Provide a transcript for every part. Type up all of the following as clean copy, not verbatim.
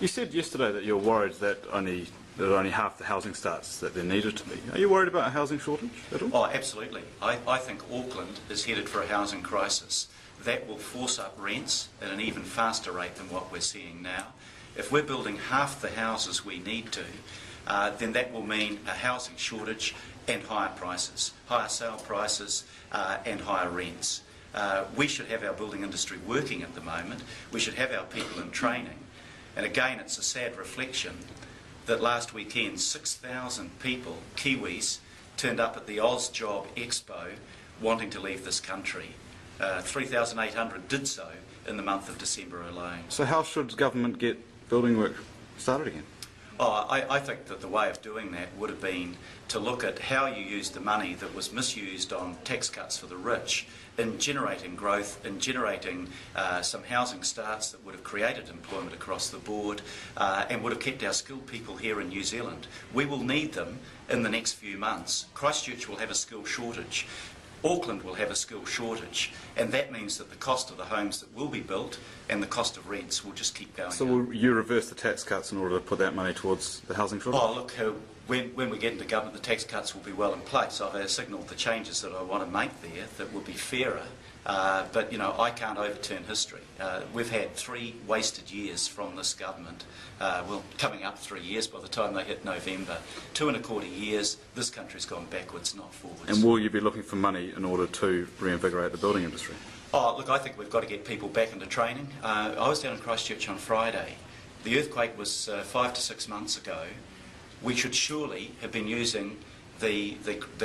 You said yesterday that you're worried that only half the housing starts that there needed to be. Are you worried about a housing shortage at all? Oh, absolutely. I think Auckland is headed for a housing crisis. That will force up rents at an even faster rate than what we're seeing now. If we're building half the houses we need to, then that will mean a housing shortage and higher prices, higher sale prices and higher rents. We should have our building industry working at the moment. We should have our people in training. And again, it's a sad reflection that last weekend 6,000 people, Kiwis, turned up at the AusJob Expo wanting to leave this country. 3,800 did so in the month of December alone. So how should government get building work started again? Oh, I think that the way of doing that would have been to look at how you used the money that was misused on tax cuts for the rich in generating growth, in generating some housing starts that would have created employment across the board and would have kept our skilled people here in New Zealand. We will need them in the next few months. Christchurch will have a skill shortage. Auckland will have a skill shortage, and that means that the cost of the homes that will be built and the cost of rents will just keep going So up. will you reverse the tax cuts in order to put that money towards the housing shortage? Oh, look, when we get into government, the tax cuts will be well in place. I've signalled the changes that I want to make there that will be fairer. But, you know, I can't overturn history. We've had 3 wasted years from this government. Well, coming up 3 years by the time they hit November. 2.25 years, this country's gone backwards, not forwards. And will you be looking for money in order to reinvigorate the building industry? Oh, look, I think we've got to get people back into training. I was down in Christchurch on Friday. The earthquake was 5 to 6 months ago. We should surely have been using the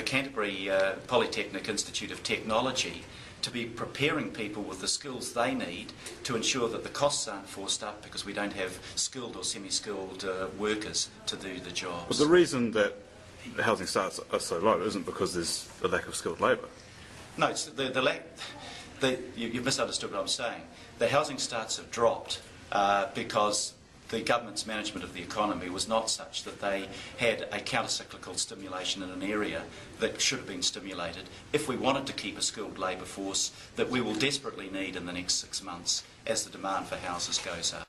Canterbury Polytechnic Institute of Technology to be preparing people with the skills they need to ensure that the costs aren't forced up because we don't have skilled or semi-skilled workers to do the jobs. But the reason that the housing starts are so low isn't because there's a lack of skilled labour. No, it's you've misunderstood what I'm saying. The housing starts have dropped because the government's management of the economy was not such that they had a counter-cyclical stimulation in an area that should have been stimulated if we wanted to keep a skilled labour force that we will desperately need in the next 6 months as the demand for houses goes up.